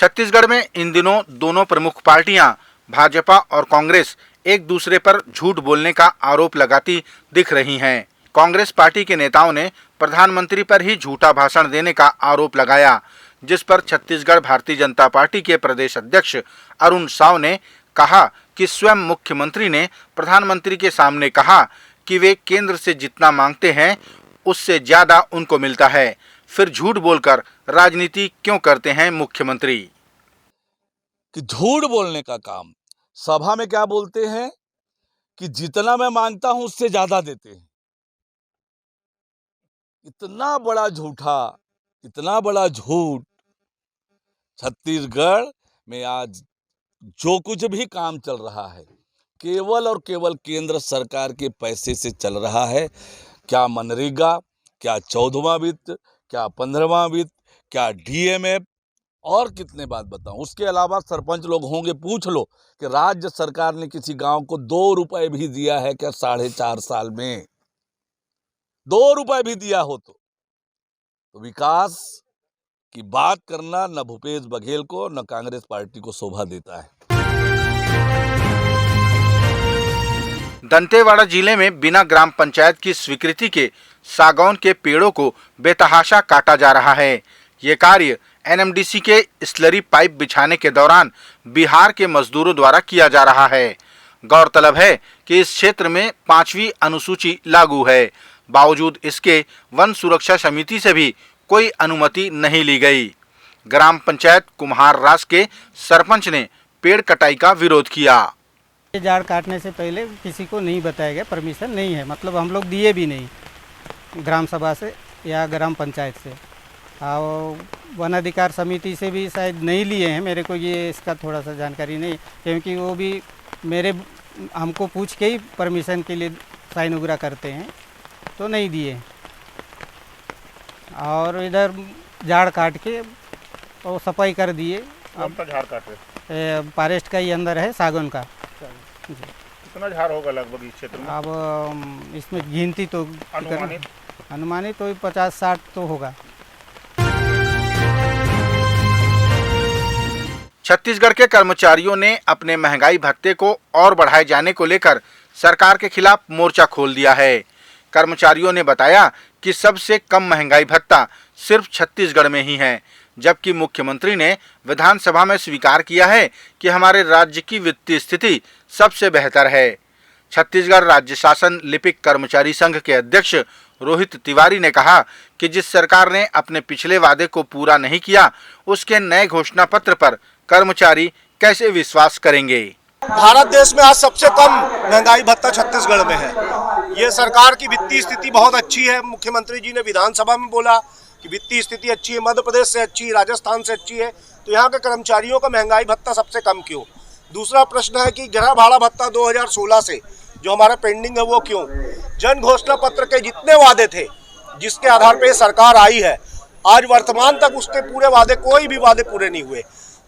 छत्तीसगढ़ में इन दिनों दोनों प्रमुख पार्टियां भाजपा और कांग्रेस एक दूसरे पर झूठ बोलने का आरोप लगाती दिख रही हैं। कांग्रेस पार्टी के नेताओं ने प्रधानमंत्री पर ही झूठा भाषण देने का आरोप लगाया, जिस पर छत्तीसगढ़ भारतीय जनता पार्टी के प्रदेश अध्यक्ष अरुण साव ने कहा कि स्वयं मुख्यमंत्री ने प्रधानमंत्री के सामने कहा कि वे केंद्र से जितना मांगते हैं उससे ज्यादा उनको मिलता है, फिर झूठ बोलकर राजनीति क्यों करते हैं मुख्यमंत्री। कि झूठ बोलने का काम, सभा में क्या बोलते हैं कि जितना मैं मांगता हूं उससे ज्यादा देते हैं। इतना बड़ा झूठा, इतना बड़ा झूठ छत्तीसगढ़ में आज जो कुछ भी काम चल रहा है केवल और केवल केंद्र सरकार के पैसे से चल रहा है। क्या मनरेगा, क्या 14वां वित्त, क्या 15वां वित्त, क्या डीएमएफ और कितने बात बताऊं। उसके अलावा सरपंच लोग होंगे, पूछ लो कि राज्य सरकार ने किसी गांव को 2 रुपए भी दिया है क्या 4.5 साल में? 2 रुपए भी दिया हो तो विकास की बात करना न भूपेश बघेल को न कांग्रेस पार्टी को शोभा देता है। दंतेवाड़ा जिले में बिना ग्राम पंचायत की स्वीकृति के सागौन के पेड़ों को बेतहाशा काटा जा रहा है। ये कार्य एनएमडीसी के स्लरी पाइप बिछाने के दौरान बिहार के मजदूरों द्वारा किया जा रहा है। गौरतलब है कि इस क्षेत्र में 5वीं अनुसूची लागू है, बावजूद इसके वन सुरक्षा समिति से भी कोई अनुमति नहीं ली गई। ग्राम पंचायत कुम्हार रास के सरपंच ने पेड़ कटाई का विरोध किया। झाड़ काटने से पहले किसी को नहीं बताया गया, परमिशन नहीं है, मतलब हम लोग दिए भी नहीं ग्राम सभा से या ग्राम पंचायत से, और वन अधिकार समिति से भी शायद नहीं लिए हैं। मेरे को ये इसका थोड़ा सा जानकारी नहीं, क्योंकि वो भी हमको पूछ के ही परमिशन के लिए साइन वगैरह करते हैं, तो नहीं दिए। और इधर झाड़ काट के और सफाई कर दिए। कौन सा झाड़ काटे? फॉरेस्ट का ही अंदर है, सागौन का। कितना झाड़ होगा लगभग इस क्षेत्र में? अब इसमें गिनती तो अनुमानित तो 50-60 तो होगा। छत्तीसगढ़ के कर्मचारियों ने अपने महंगाई भत्ते को और बढ़ाए जाने को लेकर सरकार के खिलाफ मोर्चा खोल दिया है। कर्मचारियों ने बताया कि सबसे कम महंगाई भत्ता सिर्फ छत्तीसगढ़ में ही है, जबकि मुख्यमंत्री ने विधानसभा में स्वीकार किया है कि हमारे राज्य की वित्तीय स्थिति सबसे बेहतर है। छत्तीसगढ़ राज्य शासन लिपिक कर्मचारी संघ के अध्यक्ष रोहित तिवारी ने कहा कि जिस सरकार ने अपने पिछले वादे को पूरा नहीं किया, उसके नए घोषणा पत्र पर कर्मचारी कैसे विश्वास करेंगे। भारत देश में आज सबसे कम महंगाई भत्ता छत्तीसगढ़ में है। ये सरकार की वित्तीय स्थिति बहुत अच्छी है। मुख्यमंत्री जी ने विधानसभा में बोला कि वित्तीय स्थिति अच्छी है, मध्य प्रदेश से अच्छी, राजस्थान से अच्छी है, तो यहाँ के कर्मचारियों का महंगाई भत्ता सबसे कम क्यों? दूसरा प्रश्न है कि गृह भाड़ा भत्ता 2016 से जो हमारा पेंडिंग है वो क्यों? जन घोषणा पत्र के जितने वादे थे जिसके आधार पर सरकार आई है, आज वर्तमान तक उसके पूरे वादे, कोई भी वादे पूरे नहीं हुए।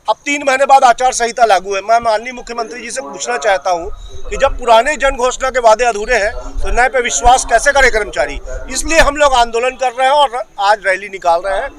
अब 3 महीने बाद आचार संहिता लागू है। मैं माननीय मुख्यमंत्री जी से पूछना चाहता हूं कि जब पुराने जन घोषणा के वादे अधूरे हैं तो नए पे विश्वास कैसे करे कर्मचारी? इसलिए हम लोग आंदोलन कर रहे हैं और आज रैली निकाल रहे हैं।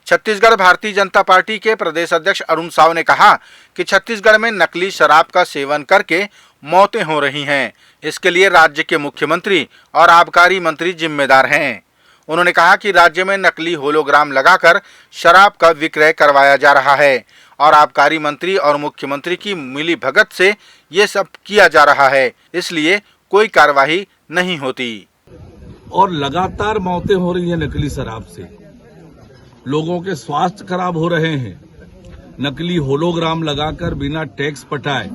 छत्तीसगढ़ भारतीय जनता पार्टी के प्रदेश अध्यक्ष अरुण साव ने कहा कि छत्तीसगढ़ में नकली शराब का सेवन करके मौतें हो रही हैं। इसके लिए राज्य के मुख्यमंत्री और आबकारी मंत्री जिम्मेदार हैं। उन्होंने कहा कि राज्य में नकली होलोग्राम लगाकर शराब का विक्रय करवाया जा रहा है और आबकारी मंत्री और मुख्यमंत्री की मिलीभगत से ये सब किया जा रहा है, इसलिए कोई कार्रवाई नहीं होती। और लगातार मौतें हो रही हैं नकली शराब से, लोगों के स्वास्थ्य खराब हो रहे हैं। नकली होलोग्राम लगाकर बिना टैक्स पटाए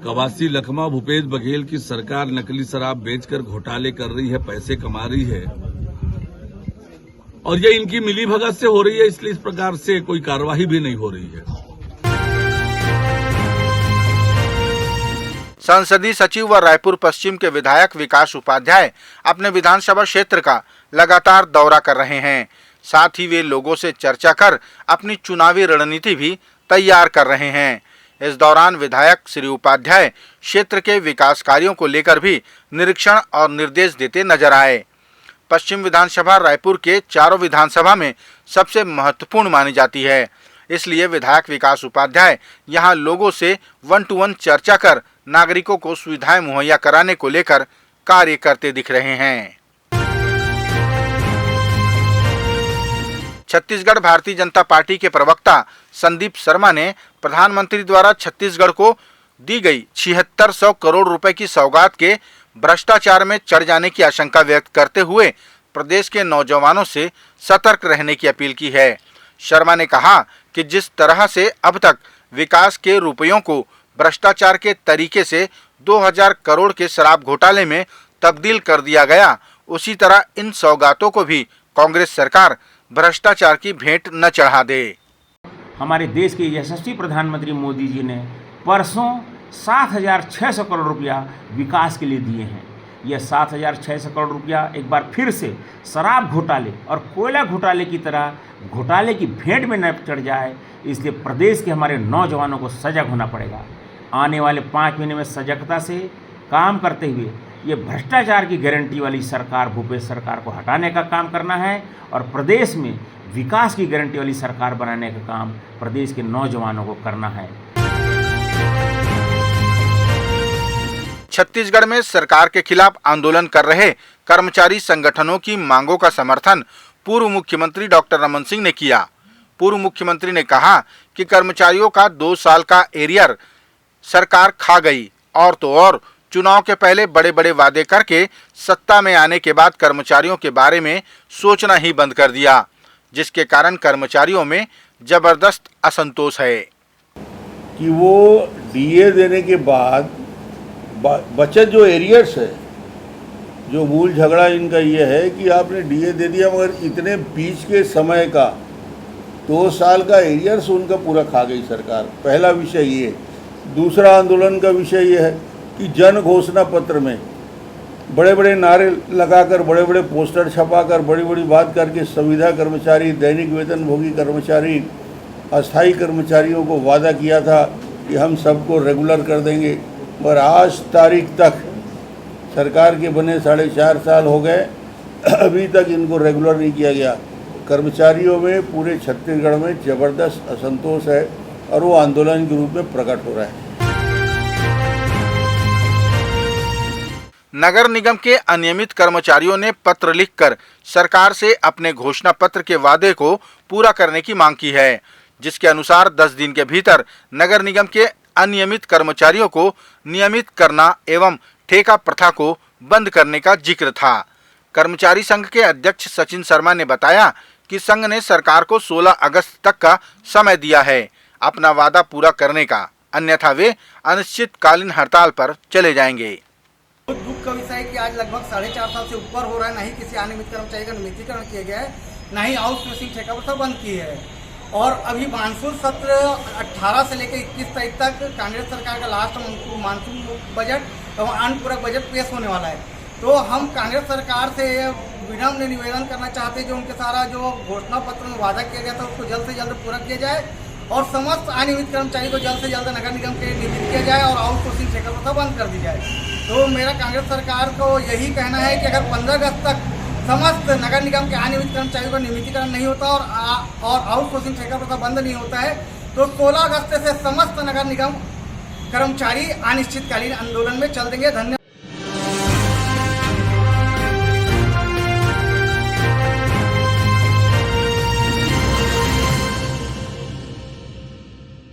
कवासी लखमा भूपेश बघेल की सरकार नकली शराब बेचकर घोटाले कर रही है, पैसे कमा रही है, और ये इनकी मिलीभगत से हो रही है, इसलिए इस प्रकार से कोई कार्रवाई भी नहीं हो रही है। संसदीय सचिव व रायपुर पश्चिम के विधायक विकास उपाध्याय अपने विधानसभा क्षेत्र का लगातार दौरा कर रहे हैं। साथ ही वे लोगों से चर्चा कर अपनी चुनावी रणनीति भी तैयार कर रहे हैं। इस दौरान विधायक श्री उपाध्याय क्षेत्र के विकास कार्यों को लेकर भी निरीक्षण और निर्देश देते नजर आए। पश्चिम विधानसभा रायपुर के चारों विधानसभा में सबसे महत्वपूर्ण मानी जाती है। इसलिए विधायक विकास उपाध्याय यहां लोगों से 1-to-1 चर्चा कर नागरिकों को सुविधाएं मुहैया कराने को लेकर कार्य करते दिख रहे हैं। छत्तीसगढ़ भारतीय जनता पार्टी के प्रवक्ता संदीप शर्मा ने प्रधानमंत्री द्वारा छत्तीसगढ़ को दी गई 7600 करोड़ रुपए की सौगात के भ्रष्टाचार में चढ़ जाने की आशंका व्यक्त करते हुए प्रदेश के नौजवानों से सतर्क रहने की अपील की है। शर्मा ने कहा कि जिस तरह से अब तक विकास के रुपयों को भ्रष्टाचार के तरीके से 2000 करोड़ के शराब घोटाले में तब्दील कर दिया गया, उसी तरह इन सौगातों को भी कांग्रेस सरकार भ्रष्टाचार की भेंट न चढ़ा दे। हमारे देश के यशस्वी प्रधानमंत्री मोदी जी ने परसों 7600 करोड़ रुपया विकास के लिए दिए हैं। यह 7600 करोड़ रुपया एक बार फिर से शराब घोटाले और कोयला घोटाले की तरह घोटाले की भेंट में न चढ़ जाए, इसलिए प्रदेश के हमारे नौजवानों को सजग होना पड़ेगा। आने वाले 5 महीने में सजगता से काम करते हुए ये भ्रष्टाचार की गारंटी वाली सरकार, भूपेश सरकार को हटाने का काम करना है और प्रदेश में विकास की गारंटी वाली सरकार बनाने का काम प्रदेश के नौजवानों को करना है। छत्तीसगढ़ में सरकार के खिलाफ आंदोलन कर रहे कर्मचारी संगठनों की मांगों का समर्थन पूर्व मुख्यमंत्री डॉक्टर रमन सिंह ने किया। पूर्व मुख्यमंत्री ने कहा कि कर्मचारियों का 2 साल का एरियर सरकार खा गई और तो और चुनाव के पहले बड़े बड़े वादे करके सत्ता में आने के बाद कर्मचारियों के बारे में सोचना ही बंद कर दिया, जिसके कारण कर्मचारियों में जबरदस्त असंतोष है कि वो डीए देने के बाद बचत जो एरियर्स है, जो मूल झगड़ा इनका ये है कि आपने डीए दे दिया मगर इतने बीच के समय का 2 साल का एरियर्स उनका पूरा खा गई सरकार। पहला विषय ये। दूसरा आंदोलन का विषय ये है कि जन घोषणा पत्र में बड़े बड़े नारे लगाकर, बड़े बड़े पोस्टर छपाकर, बड़ी बड़ी बात करके संविदा कर्मचारी, दैनिक वेतनभोगी कर्मचारी, अस्थायी कर्मचारियों को वादा किया था कि हम सबको रेगुलर कर देंगे, पर आज तारीख तक सरकार के बने 4.5 साल हो गए, अभी तक इनको रेगुलर नहीं किया गया। कर्मचारियों में पूरे छत्तीसगढ़ में ज़बरदस्त असंतोष है और वो आंदोलन के रूप में प्रकट हो रहा है। नगर निगम के अनियमित कर्मचारियों ने पत्र लिखकर सरकार से अपने घोषणा पत्र के वादे को पूरा करने की मांग की है, जिसके अनुसार 10 दिन के भीतर नगर निगम के अनियमित कर्मचारियों को नियमित करना एवं ठेका प्रथा को बंद करने का जिक्र था। कर्मचारी संघ के अध्यक्ष सचिन शर्मा ने बताया कि संघ ने सरकार को 16 अगस्त तक का समय दिया है अपना वादा पूरा करने का, अन्यथा वे अनिश्चितकालीन हड़ताल पर चले जाएंगे। दुख का विषय है कि आज लगभग 4.5 साल से ऊपर हो रहा है, नहीं किसी अनियमित कर्मचारी का नियमितीकरण किया गया है, न ही आउटसोर्सिंग ठेका प्रथा बंद की है। और अभी मानसून सत्र 18 से लेकर 21 तारीख तक कांग्रेस सरकार का लास्ट मानसून बजट एवं अनुपूरक बजट पेश होने वाला है। तो हम कांग्रेस सरकार से विनम्र निवेदन करना चाहते हैं जो उनके सारा जो घोषणा पत्र में वादा किया गया था उसको जल्द से जल्द पूरा किया जाए और समस्त अनियमित कर्मचारी को जल्द से जल्द नगर निगम के नियमित किया जाए और आउटसोर्सिंग ठेका प्रथा बंद कर दी जाए। तो मेरा कांग्रेस सरकार को यही कहना है कि अगर 15 अगस्त तक समस्त नगर निगम के अनियमित कर्मचारियों का नियमितीकरण नहीं होता और आउटसोर्सिंग ठेका प्रथा बंद नहीं होता है तो 16 अगस्त से समस्त नगर निगम कर्मचारी अनिश्चितकालीन आंदोलन में चल देंगे। धन्यवाद।